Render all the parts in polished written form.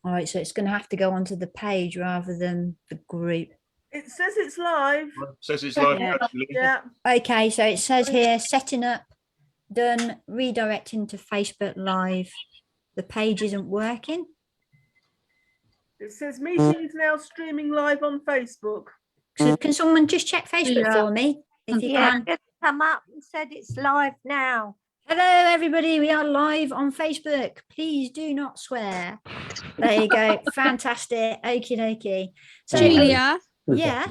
All right, so it's going to have to go onto the page rather than the group. It says it's live. It says it's live. Yeah. Actually. Yeah. Okay, so it says here, setting up, done, redirecting to Facebook Live. The page isn't working. It says meeting is now streaming live on Facebook. So can someone just check Facebook for me? If you can. Just come up and said it's live now. Hello, everybody. We are live on Facebook. Please do not swear. There you go. Fantastic. Okie dokie. So, Julia, yeah.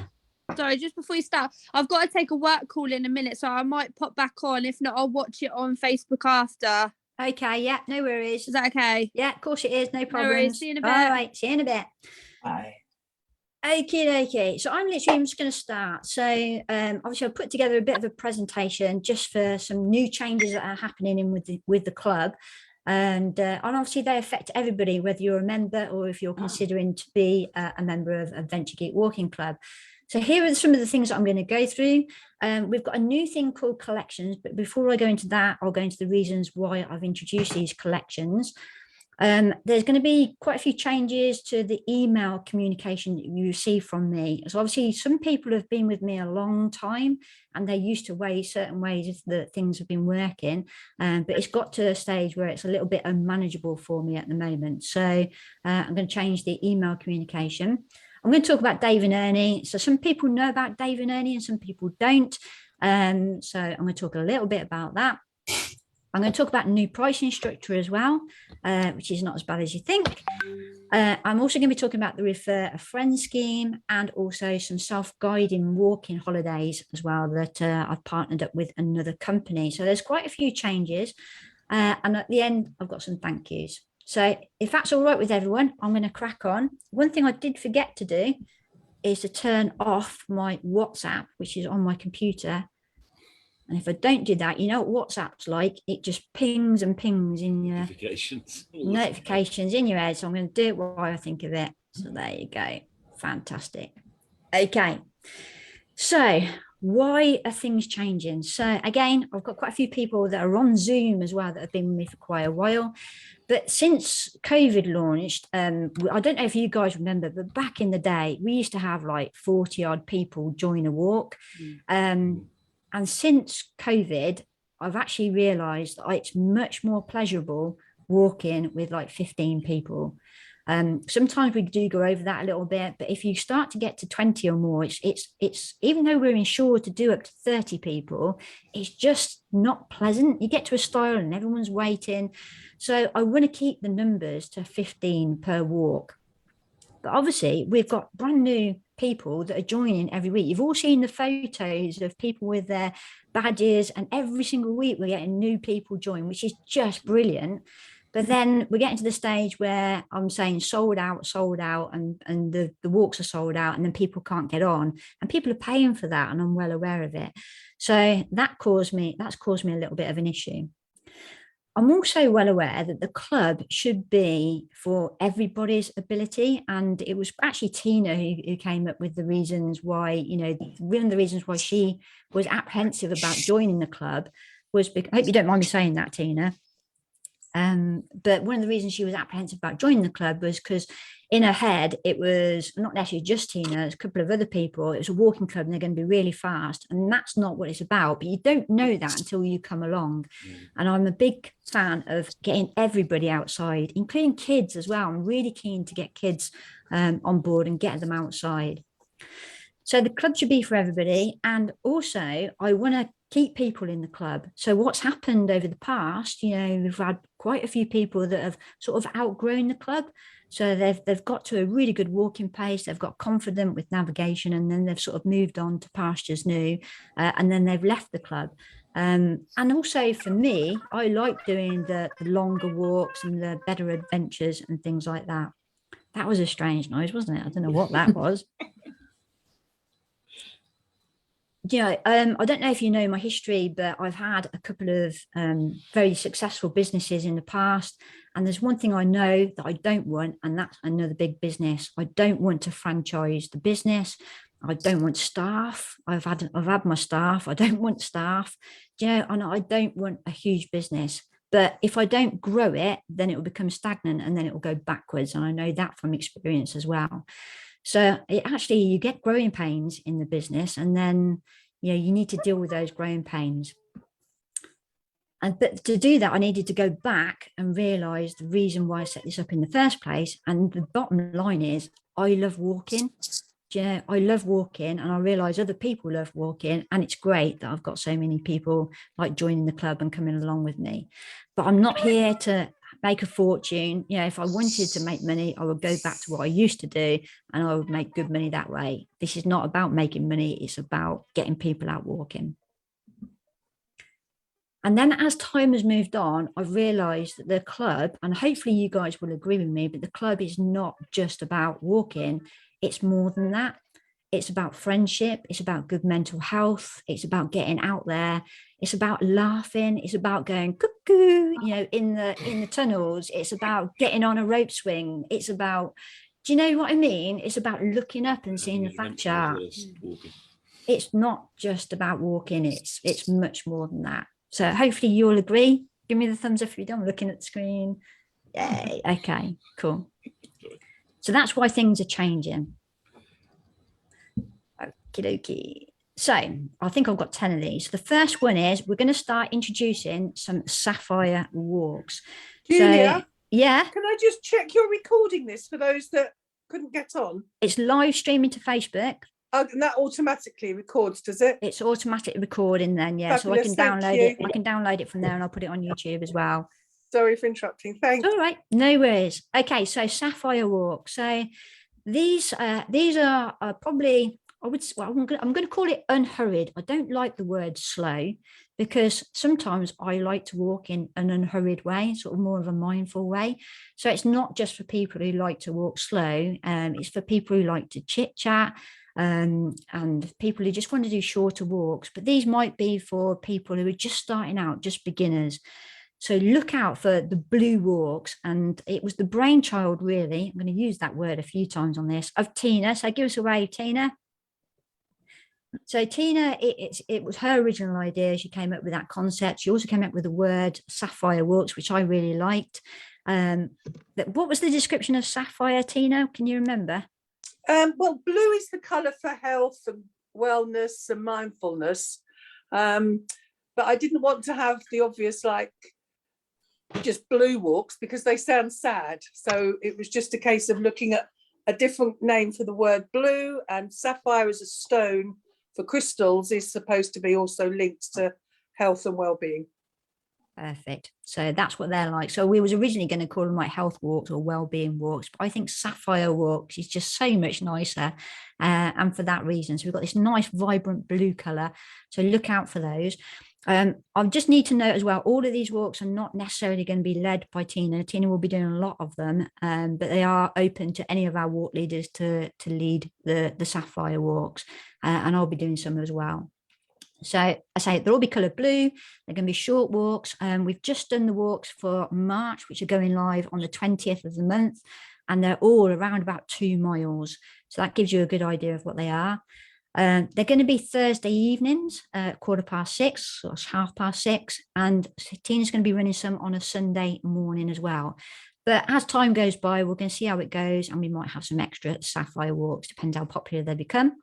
sorry, just before you start, I've got to take a work call in a minute, so I might pop back on. If not, I'll watch it on Facebook after. Okay. Yeah. No worries. Is that okay? Yeah, of course it is. No problem. worries. See you in a bit. All right. See you in a bit. Bye. Okie dokie. So I'm just going to start. So obviously I put together a bit of a presentation just for some new changes that are happening in with the club. And obviously they affect everybody, whether you're a member or if you're considering to be a member of Adventure Geek Walking Club. So here are some of the things that I'm going to go through. We've got a new thing called collections, but before I go into that, I'll go into the reasons why I've introduced these collections. There's going to be quite a few changes to the email communication that you receive from me. So obviously some people have been with me a long time and they're used to certain ways that things have been working, but it's got to a stage where it's a little bit unmanageable for me at the moment. So I'm going to change the email communication. I'm going to talk about Dave and Ernie. So some people know about Dave and Ernie and some people don't. So I'm going to talk a little bit about that. I'm going to talk about a new pricing structure as well, which is not as bad as you think. I'm also going to be talking about the Refer a Friend scheme and also some self-guiding walking holidays as well that I've partnered up with another company. So there's quite a few changes. And at the end, I've got some thank yous. So if that's all right with everyone, I'm going to crack on. One thing I did forget to do is to turn off my WhatsApp, which is on my computer. And if I don't do that, you know what WhatsApp's like? It just pings and pings in your notifications in your head. So I'm going to do it while I think of it. So there you go. Fantastic. Okay. So why are things changing? So again, I've got quite a few people that are on Zoom as well that have been with me for quite a while. But since COVID launched, I don't know if you guys remember, but back in the day, we used to have like 40 odd people join a walk. And since COVID, I've actually realised that it's much more pleasurable walking with like 15 people. Sometimes we do go over that a little bit, but if you start to get to 20 or more, it's even though we're insured to do up to 30 people, it's just not pleasant. You get to a style and everyone's waiting. So I want to keep the numbers to 15 per walk. But obviously, we've got brand new people that are joining every week. You've all seen the photos of people with their badges, and every single week we're getting new people join, which is just brilliant. But then we're getting to the stage where I'm saying sold out, and the walks are sold out, and then people can't get on, and people are paying for that, and I'm well aware of it. So that's caused me a little bit of an issue. I'm also well aware that the club should be for everybody's ability. And it was actually Tina who came up with the reasons why, one of the reasons why she was apprehensive about joining the club was because, I hope you don't mind me saying that, Tina. But one of the reasons she was apprehensive about joining the club was because in her head, it was not necessarily just Tina, it's a couple of other people. It was a walking club and they're going to be really fast. And that's not what it's about. But you don't know that until you come along. And I'm a big fan of getting everybody outside, including kids as well. I'm really keen to get kids on board and get them outside. So the club should be for everybody. And also, I want to keep people in the club. So what's happened over the past, we've had quite a few people that have sort of outgrown the club. So they've got to a really good walking pace. They've got confident with navigation, and then they've sort of moved on to pastures new, and then they've left the club. And also for me, I like doing the longer walks and the better adventures and things like that. That was a strange noise, wasn't it? I don't know what that was. I don't know if you know my history, but I've had a couple of very successful businesses in the past. And there's one thing I know that I don't want, and that's another big business. I don't want to franchise the business. I don't want staff. I've had my staff. I don't want staff. And I don't want a huge business. But if I don't grow it, then it will become stagnant and then it will go backwards. And I know that from experience as well. So you get growing pains in the business, and then you need to deal with those growing pains. But to do that, I needed to go back and realize the reason why I set this up in the first place. And the bottom line is, I love walking. I love walking, and I realize other people love walking, and it's great that I've got so many people like joining the club and coming along with me. But I'm not here to make a fortune. If I wanted to make money, I would go back to what I used to do, and I would make good money that way. This is not about making money. It's about getting people out walking. And then as time has moved on, I've realized that the club, and hopefully you guys will agree with me, but the club is not just about walking. It's more than that. It's about friendship. It's about good mental health. It's about getting out there. It's about laughing. It's about going cuckoo, in the tunnels. It's about getting on a rope swing. It's about, do you know what I mean? It's about looking up and seeing the fact charts. It's not just about walking. It's much more than that. So hopefully you'll agree. Give me the thumbs up if you don't. I'm looking at the screen. Yay. Okay, cool. So that's why things are changing. Okie dokie. So I think I've got 10 of these. The first one is we're going to start introducing some Sapphire Walks. Julia, so, yeah. Can I just check you're recording this for those that couldn't get on? It's live streaming to Facebook. And that automatically records, does it? It's automatic recording then, yeah. Fabulous, so I can download you. it. I can download it from there and I'll put it on YouTube as well. Sorry for interrupting. Thanks. All right, no worries. Okay, so Sapphire Walk. So these are probably, I'm going to call it unhurried. I don't like the word slow, because sometimes I like to walk in an unhurried way, sort of more of a mindful way. So it's not just for people who like to walk slow. It's for people who like to chit chat. And people who just want to do shorter walks, but these might be for people who are just starting out, just beginners. So look out for the blue walks. And it was the brainchild, really, I'm going to use that word a few times on this, of Tina. So give us a wave, Tina. So Tina, it was her original idea. She came up with that concept. She also came up with the word Sapphire Walks, which I really liked. What was the description of Sapphire, Tina? Can you remember? Well, blue is the colour for health and wellness and mindfulness. But I didn't want to have the obvious, like, just blue walks, because they sound sad. So it was just a case of looking at a different name for the word blue, and sapphire as a stone for crystals is supposed to be also linked to health and well-being. Perfect. So that's what they're like. So we was originally going to call them like health walks or well-being walks, but I think Sapphire Walks is just so much nicer, and for that reason. So we've got this nice vibrant blue color, so look out for those. I just need to note as well, all of these walks are not necessarily going to be led by Tina. Tina will be doing a lot of them, but they are open to any of our walk leaders to lead the Sapphire Walks, and I'll be doing some as well. So I say they'll all be coloured blue. They're going to be short walks. We've just done the walks for March, which are going live on the 20th of the month, and they're all around about 2 miles. So that gives you a good idea of what they are. They're going to be Thursday evenings, 6:15 or 6:30, and Tina's going to be running some on a Sunday morning as well. But as time goes by, we're going to see how it goes, and we might have some extra Sapphire Walks, depends how popular they become.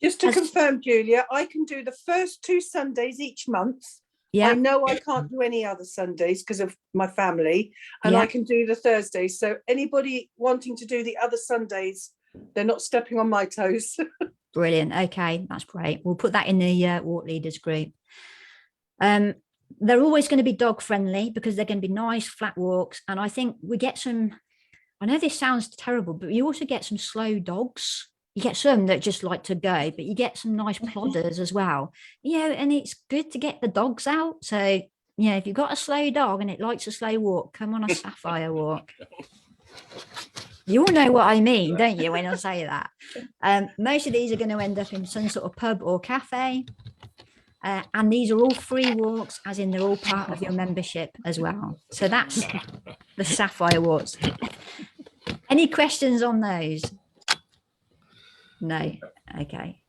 Just to confirm, Julia, I can do the first 2 Sundays each month. Yeah. I know I can't do any other Sundays because of my family, and I can do the Thursdays. So anybody wanting to do the other Sundays, they're not stepping on my toes. Brilliant. Okay, that's great. We'll put that in the walk leaders group. They're always going to be dog friendly, because they're going to be nice flat walks. And I think we get some, I know this sounds terrible, but you also get some slow dogs. You get some that just like to go, but you get some nice plodders as well. And it's good to get the dogs out. So, if you've got a slow dog and it likes a slow walk, come on a Sapphire Walk. You all know what I mean, don't you, when I say that? Most of these are going to end up in some sort of pub or cafe. And these are all free walks, as in they're all part of your membership as well. So that's the Sapphire Walks. Any questions on those? No. Okay.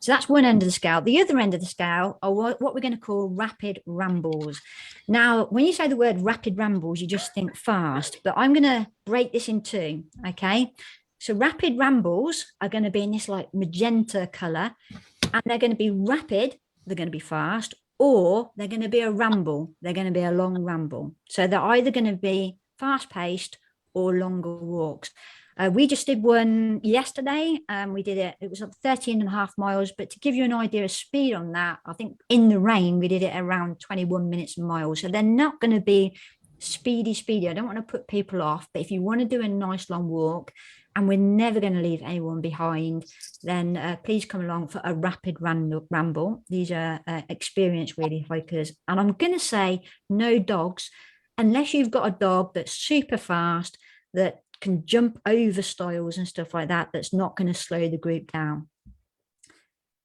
So that's one end of the scale. The other end of the scale are what we're going to call rapid rambles. Now, when you say the word rapid rambles, you just think fast, but I'm going to break this in two, okay? So rapid rambles are going to be in this like magenta color, and they're going to be rapid, they're going to be fast, or they're going to be a ramble, they're going to be a long ramble. So they're either going to be fast paced or longer walks. We just did one yesterday, and we did it was 13.5 miles, but to give you an idea of speed on that, I think in the rain we did it around 21 minutes a mile. So they're not going to be speedy. I don't want to put people off, but if you want to do a nice long walk, and we're never going to leave anyone behind, then please come along for a rapid ramble. These are experienced really hikers, and I'm going to say no dogs, unless you've got a dog that's super fast, that can jump over stiles and stuff like that, that's not going to slow the group down.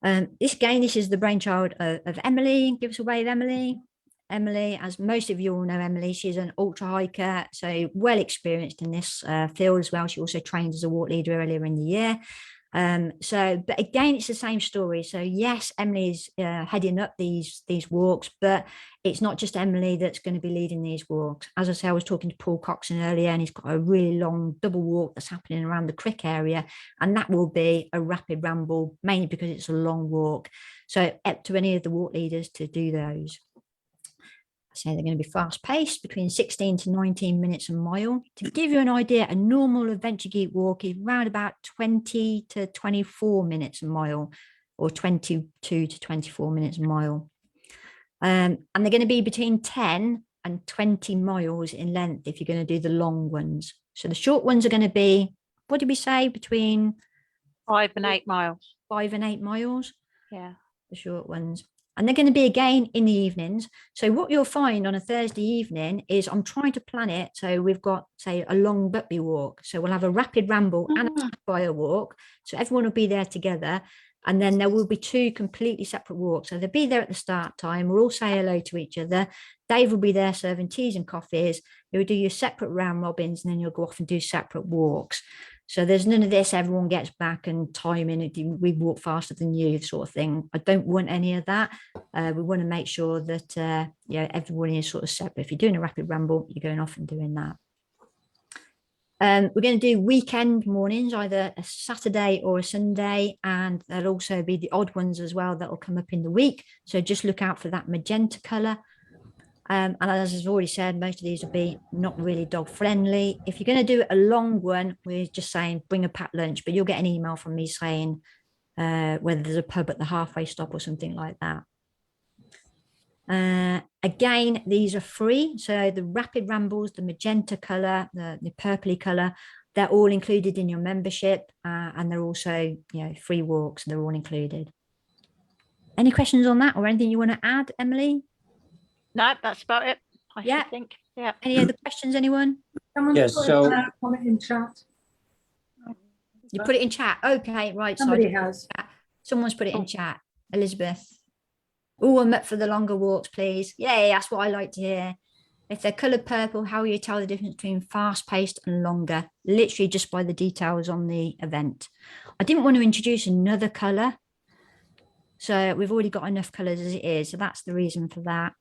This is the brainchild of Emily. Give us a wave, Emily. Emily, as most of you all know, Emily, she's an ultra hiker, so well experienced in this field as well. She also trained as a walk leader earlier in the year. But again, it's the same story. So yes, Emily's heading up these walks, but it's not just Emily that's going to be leading these walks. As I say, I was talking to Paul Coxon earlier, and he's got a really long double walk that's happening around the Crick area, and that will be a rapid ramble, mainly because it's a long walk. So up to any of the walk leaders to do those. So they're going to be fast paced, between 16 to 19 minutes a mile. To give you an idea, a normal Adventure Geek walk is around about 20 to 24 minutes a mile, or 22 to 24 minutes a mile. And they're going to be between 10 and 20 miles in length if you're going to do the long ones. So the short ones are going to be, what did we say, between 5 and 8 miles. 5 and 8 miles? Yeah. The short ones. And they're going to be again in the evenings. So what you'll find on a Thursday evening is I'm trying to plan it. So we've got, say, a long Rugby walk. So we'll have a rapid ramble and a Sapphire walk. So everyone will be there together. And then there will be 2 completely separate walks. So they'll be there at the start time. We'll all say hello to each other. Dave will be there serving teas and coffees. You'll do your separate round robins, and then you'll go off and do separate walks. So there's none of this, everyone gets back and timing, we walk faster than you sort of thing. I don't want any of that. We want to make sure that everyone is sort of separate. If you're doing a rapid ramble, you're going off and doing that. We're going to do weekend mornings, either a Saturday or a Sunday, and there'll also be the odd ones as well that will come up in the week. So just look out for that magenta colour. And as I've already said, most of these will be not really dog friendly. If you're going to do a long one, we're just saying bring a packed lunch, but you'll get an email from me saying whether there's a pub at the halfway stop or something like that. Again, these are free. So the rapid rambles, the magenta colour, the purpley colour, they're all included in your membership, and they're also free walks. They're all included. Any questions on that, or anything you want to add, Emily? No, that's about it. I should think. Yeah. Any other questions, anyone? Yes. So comment in chat. You put it in chat. Okay, right. Somebody has. Someone's put it in chat. Elizabeth. Oh, I'm up for the longer walks, please. Yay, that's what I like to hear. If they're coloured purple, how will you tell the difference between fast-paced and longer? Literally just by the details on the event. I didn't want to introduce another colour, so we've already got enough colours as it is. So that's the reason for that.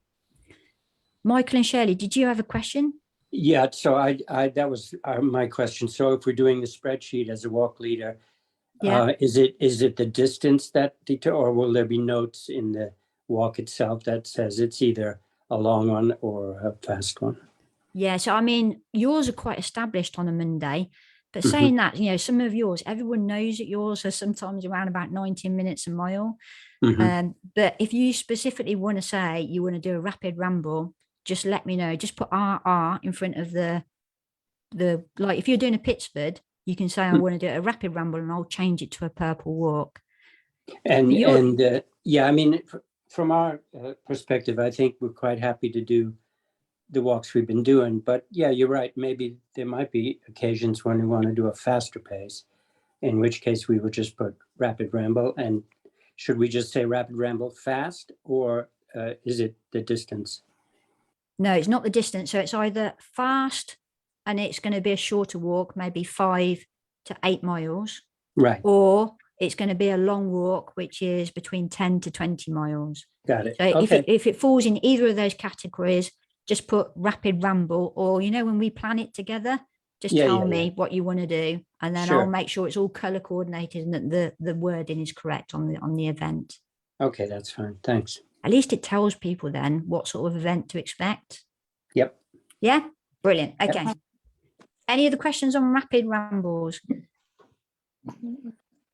Michael and Shirley, did you have a question? Yeah, so I that was my question. So if we're doing the spreadsheet as a walk leader, is it the distance that or will there be notes in the walk itself that says it's either a long one or a fast one? Yeah, so I mean, yours are quite established on a Monday, but saying that, some of yours, everyone knows that yours are sometimes around about 19 minutes a mile. But if you specifically want to say you want to do a rapid ramble, just let me know. Just put RR in front of the like if you're doing a Pittsford, you can say I want to do a rapid ramble, and I'll change it to a purple walk. And I mean, from our perspective, I think we're quite happy to do the walks we've been doing. But yeah, you're right. Maybe there might be occasions when we want to do a faster pace, in which case we would just put rapid ramble. And should we just say rapid ramble fast, or is it the distance? No, it's not the distance. So it's either fast and it's going to be a shorter walk, maybe 5 to 8 miles. Right. Or it's going to be a long walk, which is between 10 to 20 miles. Got it. So Okay. if it falls in either of those categories, just put rapid ramble, or, when we plan it together, just tell me what you want to do, and then I'll make sure it's all color coordinated and that the wording is correct on the event. Okay, that's fine. Thanks. At least it tells people then what sort of event to expect. Yep. Yeah, brilliant. Okay. Any other questions on rapid rambles?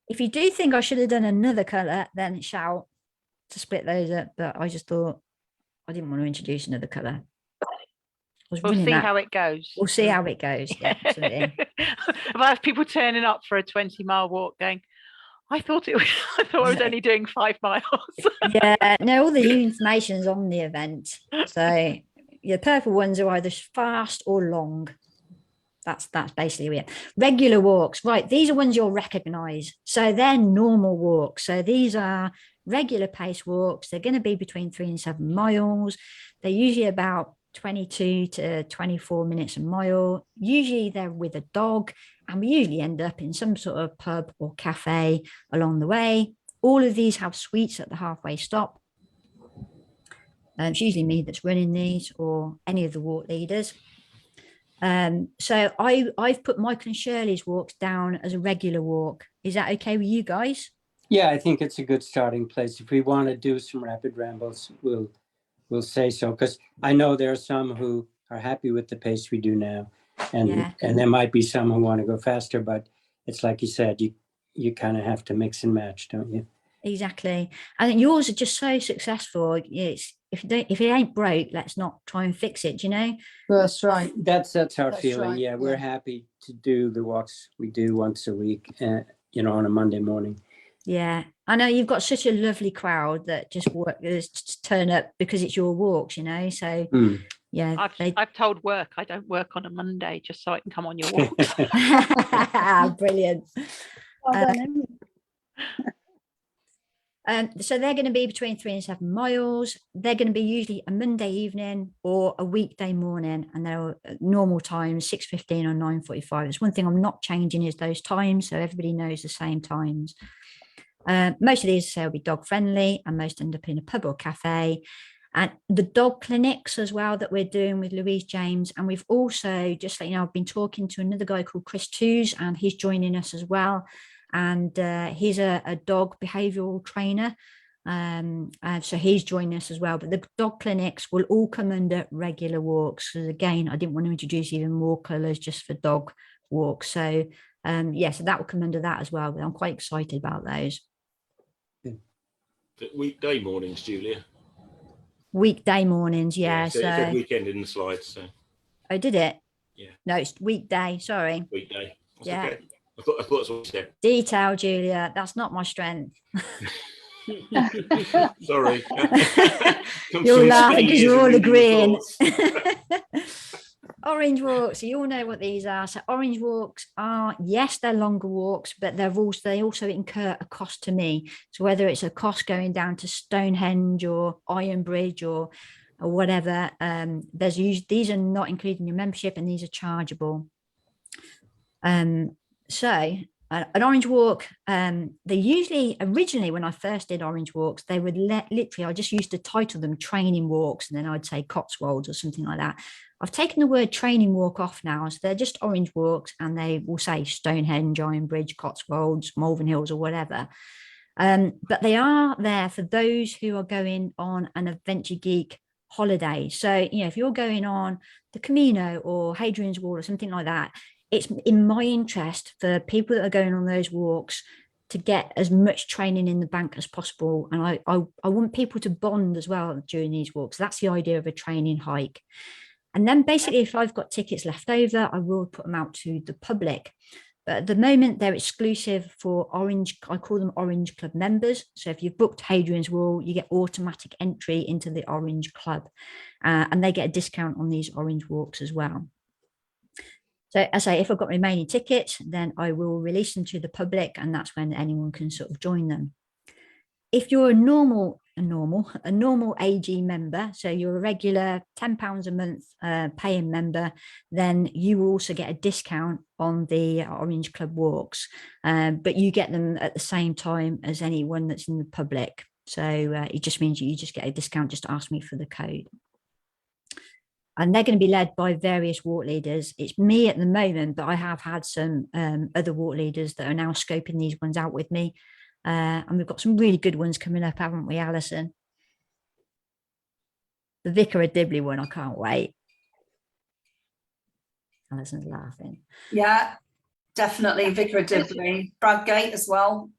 If you do think I should have done another color, then shout to split those up. But I just thought I didn't want to introduce another color. We'll see how it goes. We'll see how it goes. Yeah, absolutely. If I have people turning up for a 20-mile walk going, I thought I was only doing 5 miles. Yeah, no, all the information is on the event. So the purple ones are either fast or long. That's basically it. Regular walks, right? These are ones you'll recognize. So they're normal walks. So these are regular pace walks. They're going to be between 3 and 7 miles. They're usually about 22 to 24 minutes a mile. Usually they're with a dog, and we usually end up in some sort of pub or cafe along the way. All of these have sweets at the halfway stop. It's usually me that's running these, or any of the walk leaders. So I've put Michael and Shirley's walks down as a regular walk. Is that okay with you guys? Yeah, I think it's a good starting place. If we want to do some rapid rambles, we'll say so, because I know there are some who are happy with the pace we do now, and there might be some who want to go faster, but it's like you said, you kind of have to mix and match, don't you? Exactly. I think yours are just so successful. It's if it ain't broke, let's not try and fix it, That's right. That's our feeling. right, Yeah, we're happy to do the walks we do once a week, on a Monday morning. Yeah, I know you've got such a lovely crowd that just turn up because it's your walks, so yeah. I've told work I don't work on a Monday just so I can come on your walks. Brilliant. So they're going to be between 3 and 7 miles. They're going to be usually a Monday evening or a weekday morning, and they're normal times, 6:15 or 9:45. There's one thing I'm not changing is those times, so everybody knows the same times. Most of these will be dog friendly, and most end up in a pub or cafe. And the dog clinics as well that we're doing with Louise James. And we've also, just like, I've been talking to another guy called Chris Tews, and he's joining us as well. And he's a dog behavioral trainer. So he's joining us as well. But the dog clinics will all come under regular walks. So again, I didn't want to introduce even more colours just for dog walks. So so that will come under that as well. But I'm quite excited about those. Weekday mornings, Julia. Weekday mornings, yeah. So it said weekend in the slides. So. Oh, did it? Yeah. No, it's weekday. Sorry. Weekday. That's yeah. Okay. I thought that's what you said. Detail, Julia. That's not my strength. Sorry. You're laughing because you're all agreeing. Orange walks, so you all know what these are. So orange walks are, yes, they're longer walks, but they also incur a cost to me. So whether it's a cost going down to Stonehenge or Iron Bridge or whatever, these are not included in your membership, and these are chargeable. So an orange walk, they usually, originally when I first did orange walks, they would literally, I just used to title them training walks, and then I'd say Cotswolds or something like that. I've taken the word training walk off now, so they're just orange walks, and they will say Stonehenge, Iron Bridge, Cotswolds, Malvern Hills, or whatever. But they are there for those who are going on an Adventure Geek holiday. So, if you're going on the Camino or Hadrian's Wall or something like that, it's in my interest for people that are going on those walks to get as much training in the bank as possible. And I want people to bond as well during these walks. That's the idea of a training hike. And then basically, if I've got tickets left over, I will put them out to the public. But at the moment, they're exclusive for Orange. I call them Orange Club members. So if you've booked Hadrian's Wall, you get automatic entry into the Orange Club. And they get a discount on these orange walks as well. So as I say, if I've got remaining tickets, then I will release them to the public, and that's when anyone can sort of join them. if you're a normal AG member, so you're a regular £10 a month paying member, then you will also get a discount on the Orange Club walks, but you get them at the same time as anyone that's in the public. So it just means you just get a discount. Just ask me for the code. And they're going to be led by various walk leaders. It's me at the moment, but I have had some other walk leaders that are now scoping these ones out with me. And we've got some really good ones coming up, haven't we, Alison? The Vicar of Dibley one, I can't wait. Alison's laughing. Yeah, definitely. Vicar of Dibley, Bradgate as well.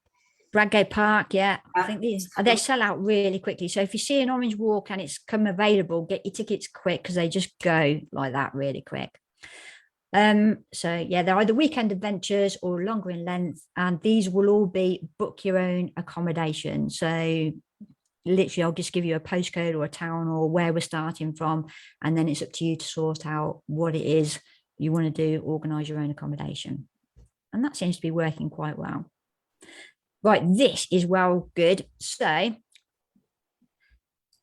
Bradgate Park, yeah. I think they sell out really quickly. So if you see an orange walk and it's come available, get your tickets quick because they just go like that really quick. So yeah, they're either weekend adventures or longer in length, and these will all be book your own accommodation. So literally I'll just give you a postcode or a town or where we're starting from, and then it's up to you to sort out what it is you want to do, organize your own accommodation. And that seems to be working quite well. Right, this is well good. So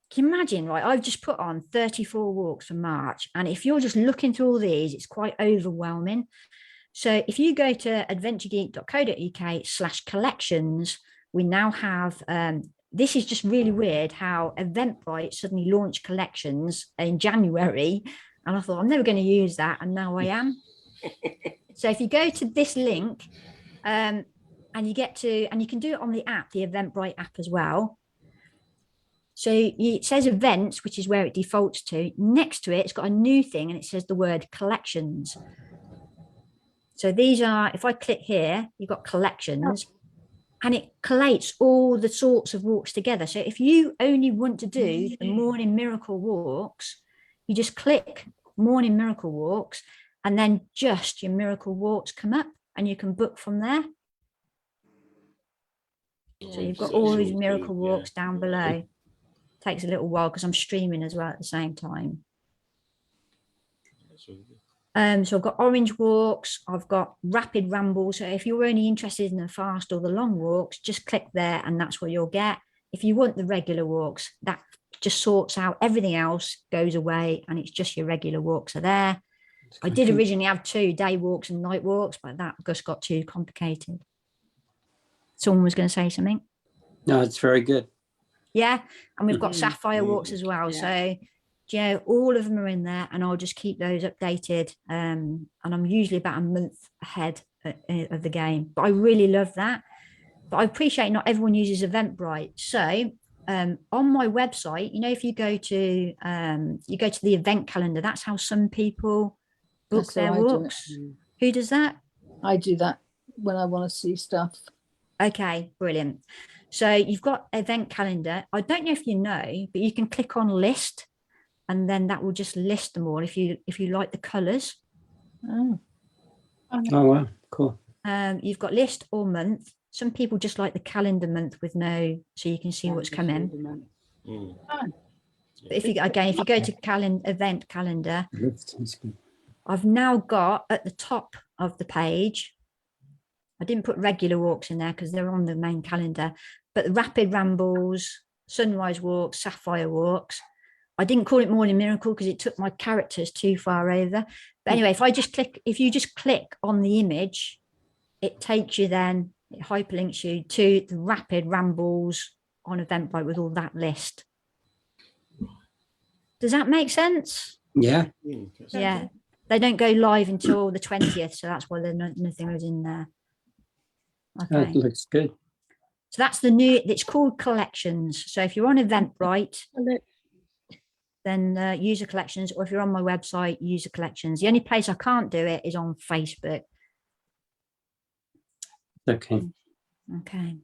can you imagine, right, I've just put on 34 walks for March, and if you're just looking through all these, it's quite overwhelming. So if you go to adventuregeek.co.uk/collections, we now have, this is just really weird how Eventbrite suddenly launched collections in January, and I thought I'm never going to use that, and now I am. So if you go to this link, and you get to, and you can do it on the app, the Eventbrite app as well. So it says events, which is where it defaults to. Next to it, it's got a new thing, and it says the word collections. So these are, if I click here, you've got collections, and it collates all the sorts of walks together. So if you only want to do the morning miracle walks, you just click morning miracle walks, and then just your miracle walks come up, and you can book from there. So you've got all these miracle walks down below. Takes a little while because I'm streaming as well at the same time. So I've got orange walks, I've got rapid rambles. So if you're only interested in the fast or the long walks, just click there and that's what you'll get. If you want the regular walks, that just sorts out everything else, goes away, and it's just your regular walks are there. I did originally have 2 day walks and night walks, but that just got too complicated. Someone was going to say something. No, it's very good. Yeah, and we've got Sapphire Walks as well. Yeah. So, you know, all of them are in there, and I'll just keep those updated. And I'm usually about a month ahead of the game. But I really love that. But I appreciate not everyone uses Eventbrite. So on my website, you know, if you go to the event calendar, that's how some people book their walks. Who does that? I do that when I want to see stuff. Okay, brilliant. So you've got event calendar. I don't know if you know, but you can click on list, and then that will just list them all if you like the colours. Oh wow, cool. You've got list or month. Some people just like the calendar month with no, so you can see what's coming. But if you go to event calendar, I've now got at the top of the page, I didn't put regular walks in there because they're on the main calendar, but the rapid rambles, sunrise walks, sapphire walks. I didn't call it morning miracle because it took my characters too far over. But anyway, if you just click on the image, it takes you then, it hyperlinks you to the rapid rambles on Eventbrite with all that list. Does that make sense? Yeah. Yeah. They don't go live until the 20th, so that's why nothing was in there. Okay. That looks good. So that's the new, it's called collections. So if you're on Eventbrite, then user collections, or if you're on my website, user collections. The only place I can't do it is on Facebook. Okay. Okay.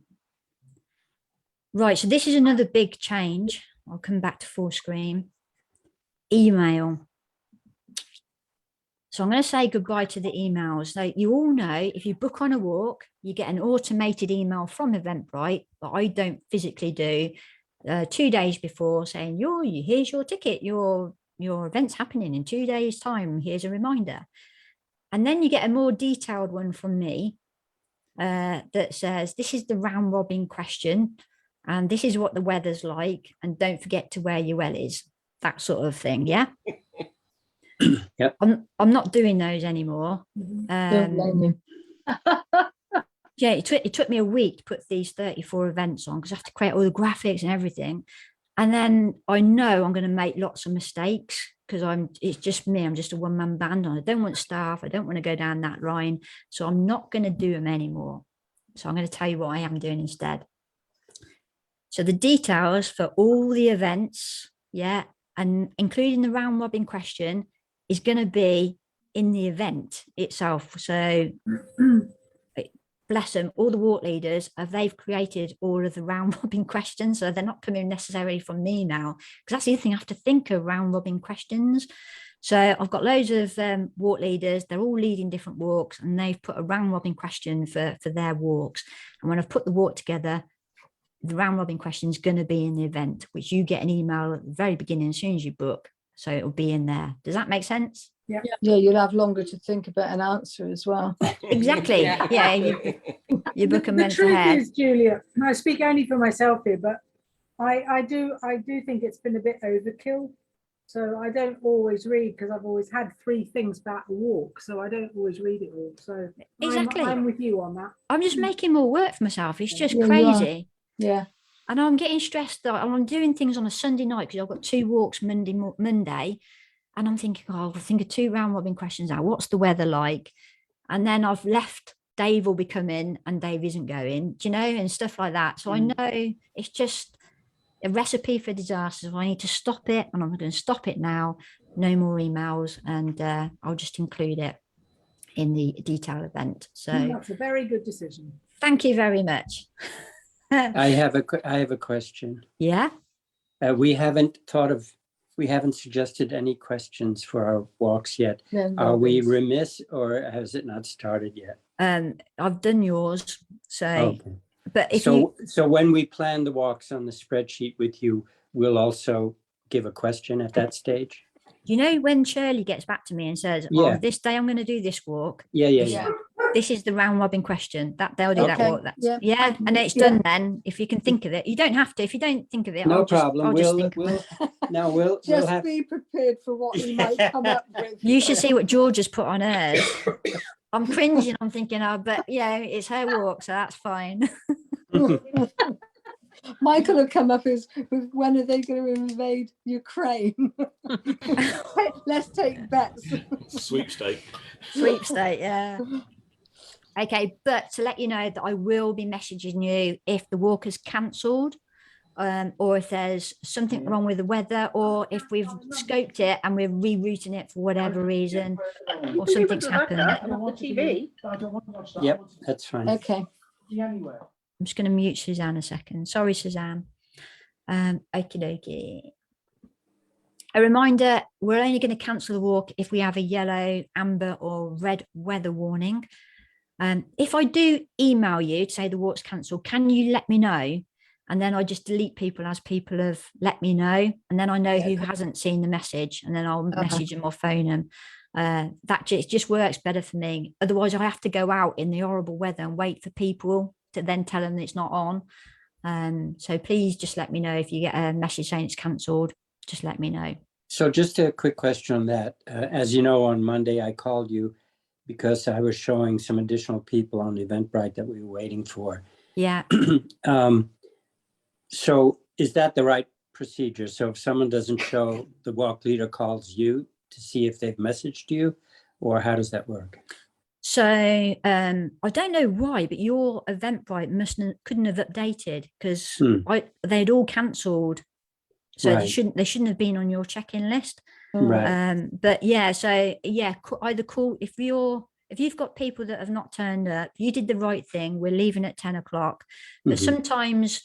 Right, so this is another big change. I'll come back to full screen. Email. So I'm going to say goodbye to the emails. So you all know, if you book on a walk, you get an automated email from Eventbrite that I don't physically do 2 days before saying, here's your ticket, your event's happening in 2 days' time. Here's a reminder. And then you get a more detailed one from me that says, this is the round robin question. and this is what the weather's like, and don't forget to wear your wellies, that sort of thing. Yeah. Yep. I'm not doing those anymore. Don't blame me. Yeah, it took me a week to put these 34 events on because I have to create all the graphics and everything. And then I know I'm going to make lots of mistakes because it's just me. I'm just a one-man band, and I don't want staff. I don't want to go down that line. So I'm not going to do them anymore. So I'm going to tell you what I am doing instead. So the details for all the events, yeah, and including the round robin question, is going to be in the event itself. So bless them, all the walk leaders, they've created all of the round robin questions. So they're not coming necessarily from me now, because that's the other thing, I have to think of round robin questions. So I've got loads of walk leaders, they're all leading different walks, and they've put a round robin question for their walks. And when I've put the walk together, the round robin question is going to be in the event, which you get an email at the very beginning as soon as you book. So it'll be in there. Does that make sense? Yeah, you'll have longer to think about an answer as well. Exactly. Yeah, you book a The month truth ahead. is, Julia, and I speak only for myself here, but I do think it's been a bit overkill. So I don't always read, because I've always had 3 things about the walk, so I don't always read it all. So Exactly. I'm with you on that. I'm just making more work for myself. It's just Yeah, you are. crazy. Yeah. And I'm getting stressed that I'm doing things on a Sunday night because I've got 2 walks Monday. And I'm thinking, oh, I'll think of 2 round robin questions now. What's the weather like? And then I've left, Dave will be coming and Dave isn't going, do you know, and stuff like that. So I know it's just a recipe for disaster. So I need to stop it, and I'm going to stop it now. No more emails, and I'll just include it in the detail event. So That's a very good decision. thank you very much. I have a question. Yeah. We haven't suggested any questions for our walks yet. No, Are we Robins. remiss, or has it not started yet? I've done yours. So, Okay. but if So when we plan the walks on the spreadsheet with you, we'll also give a question at that stage? you know, when Shirley gets back to me and says, Yeah. oh, this day I'm going to do this walk, Yeah. this is the round robin question, that they'll do that Okay, walk. That's, yeah. yeah, and it's Yeah. done then. If you can think of it, you don't have to. If you don't think of it, No I'll problem. just We'll think of it. we'll Just have. be prepared for what we might come up with. You should see what George has put on hers. I'm cringing. I'm thinking, oh, but yeah, it's her walk, so that's fine. Michael will come up with when are they going to invade Ukraine? Let's take bets. Sweepstake. Sweepstake, yeah. Okay, but to let you know that I will be messaging you if the walk is cancelled, or if there's something wrong with the weather, or if we've scoped it and we're rerouting it for whatever reason, or something's happened. Yep, that's fine. Okay. I'm just going to mute Suzanne a second. Sorry, Suzanne. Okie dokie. A reminder, we're only going to cancel the walk if we have a yellow, amber or red weather warning. If I do email you to say the walk's cancelled, can you let me know? And then I just delete people as people have let me know. And then I know who hasn't seen the message, and then I'll message them or phone them. That just works better for me. Otherwise, I have to go out in the horrible weather and wait for people to then tell them it's not on. So please just let me know if you get a message saying it's cancelled. Just let me know. So just a quick question on that. As you know, on Monday, I called you because I was showing some additional people on Eventbrite that we were waiting for. Yeah. So is that the right procedure? So if someone doesn't show, the walk leader calls you to see if they've messaged you, or how does that work? So I don't know why, but your Eventbrite couldn't have updated because they'd all cancelled. So they shouldn't have been on your check-in list. Right. But yeah, so yeah, either call if you've got people that have not turned up, you did the right thing. We're leaving at 10 o'clock. But sometimes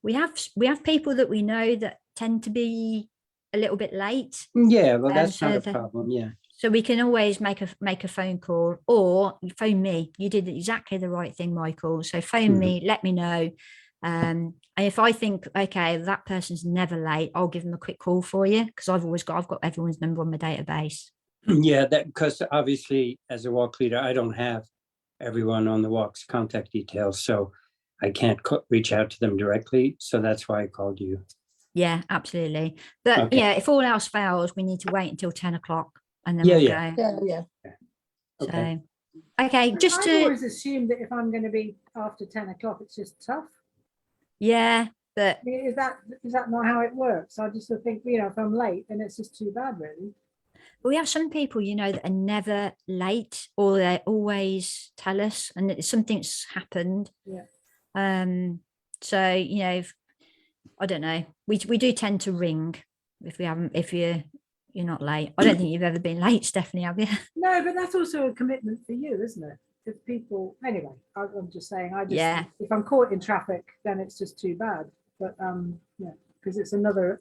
we have people that we know that tend to be a little bit late. Yeah, well, that's not a problem. Yeah. So we can always make a phone call, or you phone me. You did exactly the right thing, Michael. So phone me, let me know. And if I think, okay, that person's never late, I'll give them a quick call for you, because I've got everyone's number on my database. Yeah, that because obviously as a walk leader, I don't have everyone on the walk's contact details. So I can't reach out to them directly. So that's why I called you. Yeah, absolutely. But Okay. yeah, if all else fails, we need to wait until 10 o'clock and then Yeah, we'll yeah. go. Yeah. Okay. So, okay, just I've to, always assumed that if I'm going to be after 10 o'clock, it's just tough. yeah, but I mean, is that not how it works? I just sort of think, you know, if I'm late, then it's just too bad, really. we have some people, you know, that are never late or they always tell us and that something's happened. Yeah. So, you know, I don't know. We do tend to ring if you're not late. I don't think you've ever been late, Stephanie, have you? No, but that's also a commitment for you, isn't it? If people, anyway, I'm just saying, Yeah. if I'm caught in traffic, then it's just too bad. But yeah, because it's another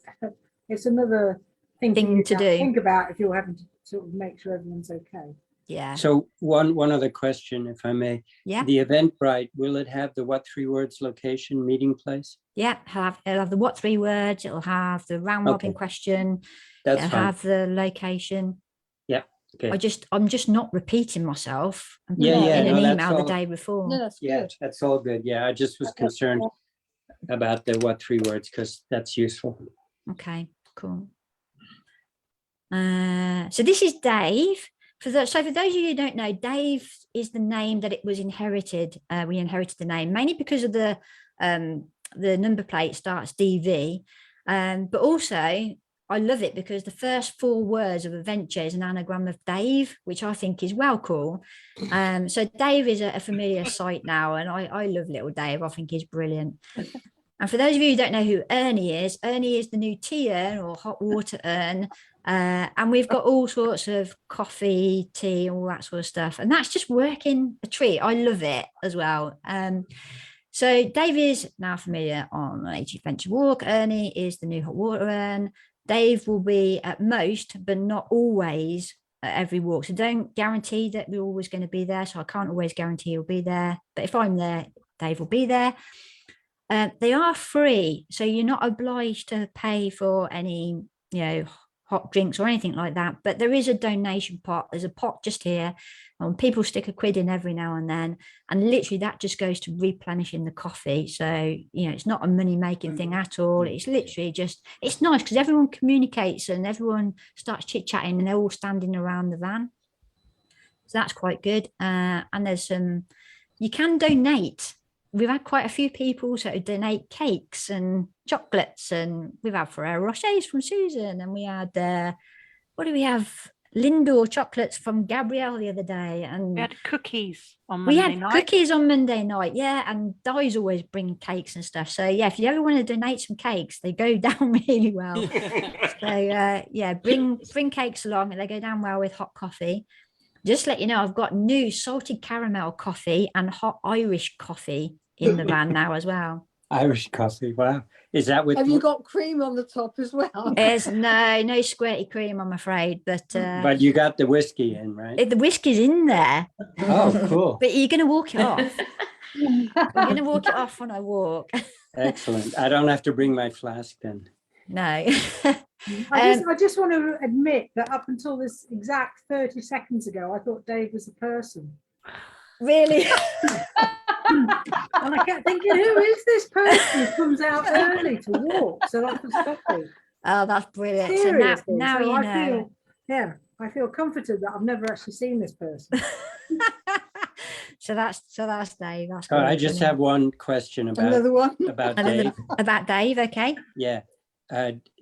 thing Thing to do. Think about if you're having to sort of make sure everyone's okay. Yeah. So one other question, if I may. Yeah. The Eventbrite, will it have the what 3 words location meeting place? Yeah. It'll have the what 3 words. It'll have the round robin Okay. question. That's It'll fine. have the location. Yeah. Okay. I'm just not repeating myself. I'm Yeah, putting it yeah, in no, an that's email the all. day before. No, that's Yeah, good. that's all good. Yeah, I just was concerned about the what 3 words because that's useful. Okay, cool. So this is Dave. For those of you who don't know, Dave is the name that it was inherited. We inherited the name mainly because of the number plate starts DV, but also I love it because the first 4 words of adventure is an anagram of Dave, which I think is well cool. So Dave is a familiar sight now, and I love little Dave. I think he's brilliant. And for those of you who don't know who Ernie is the new tea urn or hot water urn. And we've got all sorts of coffee, tea, all that sort of stuff. And that's just working a treat. I love it as well. So Dave is now familiar on an 80 Adventure Walk. Ernie is the new hot water urn. Dave will be at most, but not always at every walk. So don't guarantee that we're always going to be there. So I can't always guarantee he'll be there. But if I'm there, Dave will be there. They are free. So you're not obliged to pay for any, hot drinks or anything like that. But there is a donation pot. There's a pot just here. And people stick a quid in every now and then. And literally that just goes to replenishing the coffee. So, it's not a money-making thing at all. It's literally just, it's nice because everyone communicates and everyone starts chit-chatting and they're all standing around the van. So that's quite good. And there's you can donate. We've had quite a few people sort of donate cakes and chocolates, and we've had Ferrero Rochers from Susan, and we had what do we have? Lindor chocolates from Gabrielle the other day, and We had cookies on Monday night. Cookies on Monday night, yeah. And Di's always bring cakes and stuff. So yeah, if you ever want to donate some cakes, they go down really well. So yeah, bring cakes along, and they go down well with hot coffee. Just to let you know, I've got new salted caramel coffee and hot Irish coffee in the van now as well. Irish coffee, wow. Is that with? Have you got cream on the top as well? There's no squirty cream, I'm afraid, But you got the whiskey in, right? the whiskey's in there. Oh, cool. But you're going to walk it off. I'm going to walk it off when I walk. Excellent. I don't have to bring my flask then. No. I just want to admit that up until this exact 30 seconds ago, I thought Dave was a person. Really? And I kept thinking, who is this person who comes out early to walk? So that was Scotty. Oh, that's brilliant. Seriously. So now So you I know. I feel comforted that I've never actually seen this person. So that's Dave. That's Oh, I great, just isn't it? have one question Another one. about Dave. About Dave, okay. Yeah.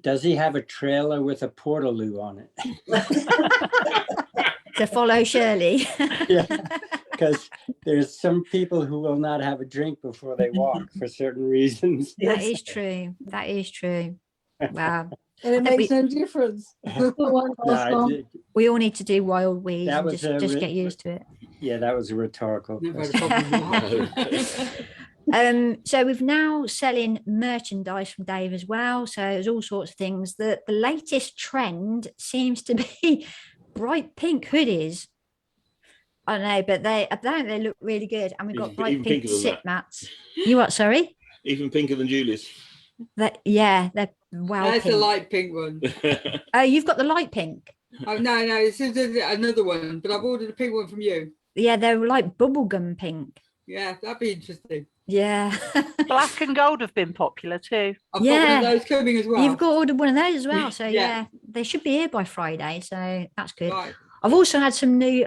Does he have a trailer with a portaloo on it? To follow Shirley. Yeah, because there's some people who will not have a drink before they walk for certain reasons. That is true. That is true. Wow. And it That makes no difference. No, We all need to do wild weeds That and was just get used to it. yeah, that was a rhetorical Never had question. a problem with that. So we've now selling merchandise from Dave as well. So there's all sorts of things. The latest trend seems to be bright pink hoodies. I don't know, but they look really good. And we've got Even bright pink pinker than sit that. mats. You what, sorry? Even pinker than Julie's. They're wow. That's a pink. light pink one. Oh, you've got the light pink. Oh, no, this is another one, but I've ordered a pink one from you. Yeah, they're like bubblegum pink. Yeah, that'd be interesting. Yeah. Black and gold have been popular too. I've got one Yeah. of those coming as well. You've got ordered one of those as well. So Yeah. yeah, they should be here by Friday. So that's good. Right. I've also had some new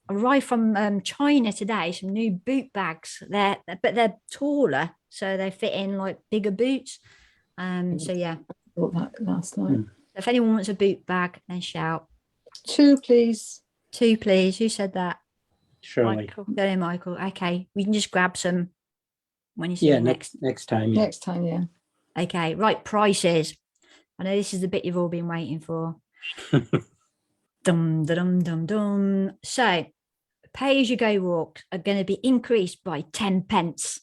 arrived from China today. Some new boot bags. They're taller, so they fit in like bigger boots. So yeah, Thought that last night. if anyone wants a boot bag, then shout. 2, please. 2, please. Who said that? Shirley. Michael. Go ahead, Michael. Okay, we can just grab some when you see Yeah, me next. next time. Yeah. Next time, yeah. Okay, right. Prices. I know this is the bit you've all been waiting for. Dum dum dum dum. So, pay-as-you-go walks are going to be increased by 10 pence.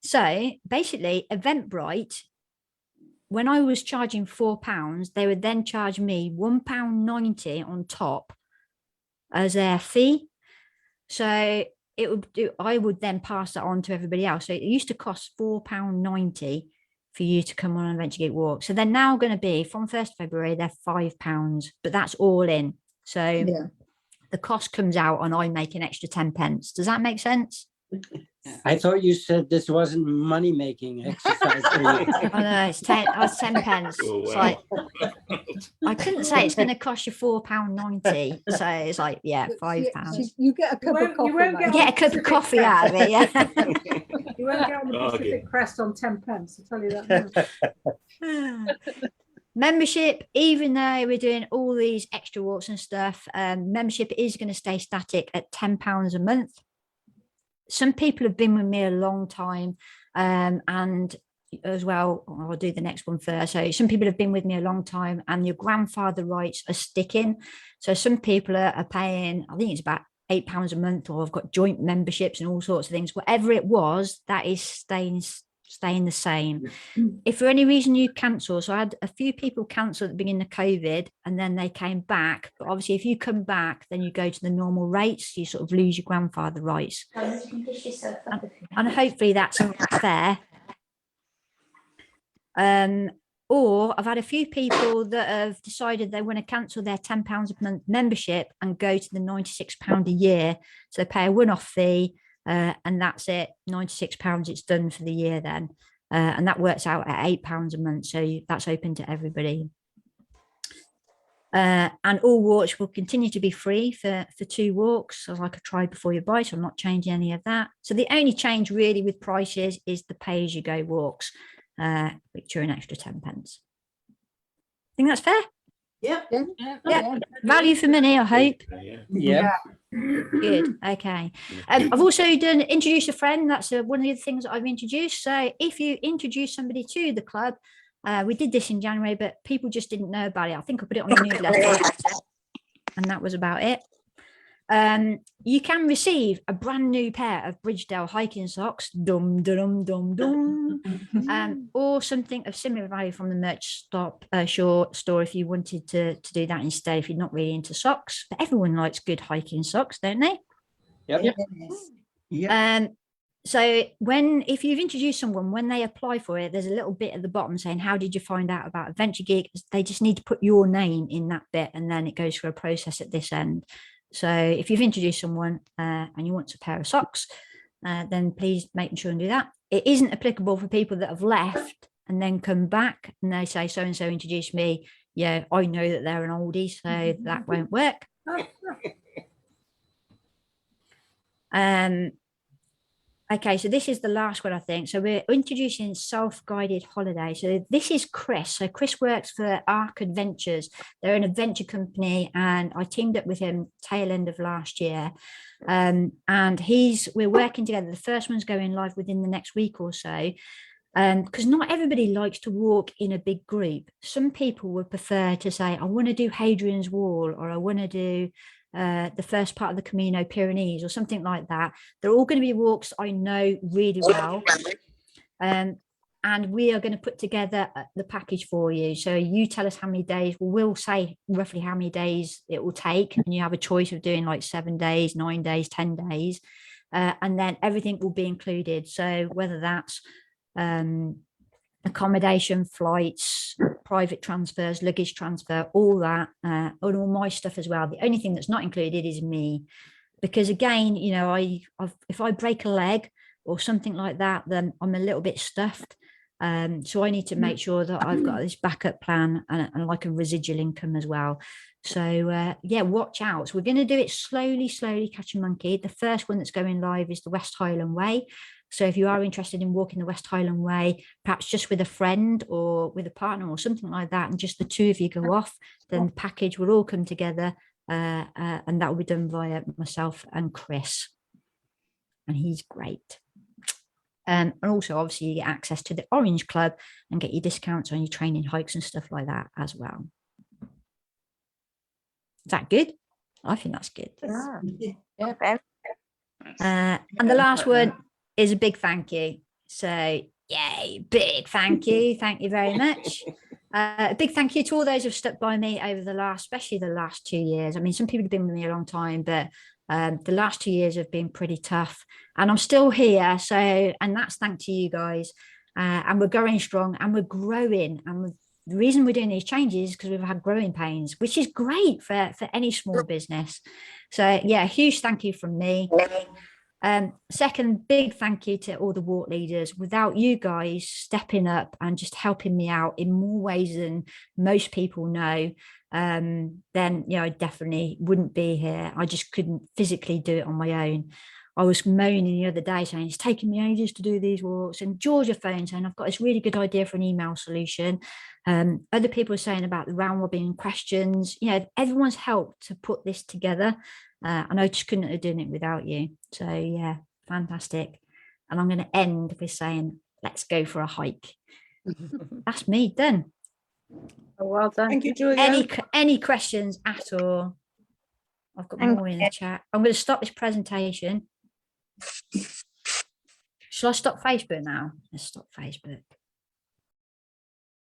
So basically, Eventbrite, when I was charging £4, they would then charge me £1.90 on top as their fee. So it would do. I would then pass that on to everybody else. So it used to cost £4.90 for you to come on an Adventure Geek walk. So they're now going to be from 1st of February, they're £5, but that's all in. So Yeah. the cost comes out and I make an extra 10 pence. Does that make sense? I thought you said this wasn't money making exercise for you. I know it's 10. It's 10 pence. Oh, It's wow. like I couldn't say it's going to cost you £4.90. So it's like £5. You get a cup of won't- coffee. you won't mate. Get a cup of coffee out of it, yeah. You won't get on the Bargain. Pacific Crest on 10 pence, I'll tell you that now. Membership, even though we're doing all these extra walks and stuff, membership is going to stay static at £10 a month. Some people have been with me a long time, and as well, I'll do the next one first. So some people have been with me a long time and your grandfather rights are sticking. So some people are paying, I think it's about £8 a month, or I've got joint memberships and all sorts of things. Whatever it was, that is staying the same. If for any reason you cancel, so I had a few people cancel at the beginning of COVID and then they came back, but obviously if you come back then you go to the normal rates, you sort of lose your grandfather rights, and hopefully that's fair. Or I've had a few people that have decided they want to cancel their £10 a month membership and go to the £96 a year, so they pay a one-off fee. And that's it, £96, it's done for the year then. And that works out at £8 a month. So that's open to everybody. And all walks will continue to be free for 2 walks, as like I tried before you buy. So I'm not changing any of that. So the only change really with prices is the pay-as-you-go walks, which are an extra 10 pence. I think that's fair. Yeah. Value for money, I hope. Yeah. Good. Okay. I've also done introduce a friend. That's one of the things that I've introduced. So if you introduce somebody to the club, we did this in January, but people just didn't know about it. I think I put it on the newsletter, and that was about it. You can receive a brand new pair of Bridgedale hiking socks, dum dum dum dum, or something of similar value from the merch store if you wanted to do that instead, if you're not really into socks. But everyone likes good hiking socks, don't they? Yep. So if you've introduced someone, when they apply for it, there's a little bit at the bottom saying, how did you find out about Adventure Geek? They just need to put your name in that bit, and then it goes through a process at this end. So if you've introduced someone and you want a pair of socks, then please make sure and do that. It isn't applicable for people that have left and then come back and they say, so-and-so introduced me. Yeah, I know that they're an oldie, so that won't work. Okay, so this is the last one, I think. So we're introducing Self-Guided Holiday. So this is Chris. So Chris works for Arc Adventures. They're an adventure company, and I teamed up with him tail end of last year. And we're working together. The first one's going live within the next week or so. Because not everybody likes to walk in a big group. Some people would prefer to say, I want to do Hadrian's Wall, or I want to do the first part of the Camino Pyrenees or something like that. They're all going to be walks I know really well. And we are going to put together the package for you. So you tell us how many days, we'll say roughly how many days it will take. And you have a choice of doing like 7 days, 9 days, 10 days. And then everything will be included. So whether that's accommodation, flights, private transfers, luggage transfer, all that, and all my stuff as well. The only thing that's not included is me, because again, you know, if I break a leg or something like that, then I'm a little bit stuffed. So I need to make sure that I've got this backup plan and like a residual income as well. So yeah, watch out. So we're going to do it slowly, catch a monkey. The first one that's going live is the West Highland Way. So if you are interested in walking the West Highland Way, perhaps just with a friend or with a partner or something like that, and just the two of you go off, then the package will all come together, and that will be done via myself and Chris. And he's great. And also, obviously, you get access to the Orange Club and get your discounts on your training hikes and stuff like that as well. Is that good? I think that's good. Yeah. And the last one is a big thank you. So, yay, big thank you. Thank you very much. A big thank you to all those who've stuck by me over the last, especially the last 2 years. I mean, some people have been with me a long time, but the last 2 years have been pretty tough, and I'm still here. So, and that's thanks to you guys. And we're going strong and we're growing. And the reason we're doing these changes is because we've had growing pains, which is great for any small business. So yeah, huge thank you from me. Second, big thank you to all the walk leaders. Without you guys stepping up and just helping me out in more ways than most people know, then, you know, I definitely wouldn't be here. I just couldn't physically do it on my own. I was moaning the other day saying it's taking me ages to do these walks, and Georgia phoned saying I've got this really good idea for an email solution. Other people are saying about the round robin questions. You know, everyone's helped to put this together, and I just couldn't have done it without you. So yeah, fantastic. And I'm going to end with saying, let's go for a hike. That's me done. Oh, well done. Thank you, Julia. Any questions at all? I've got more in the chat. I'm going to stop this presentation. Shall I stop Facebook now? Let's stop Facebook.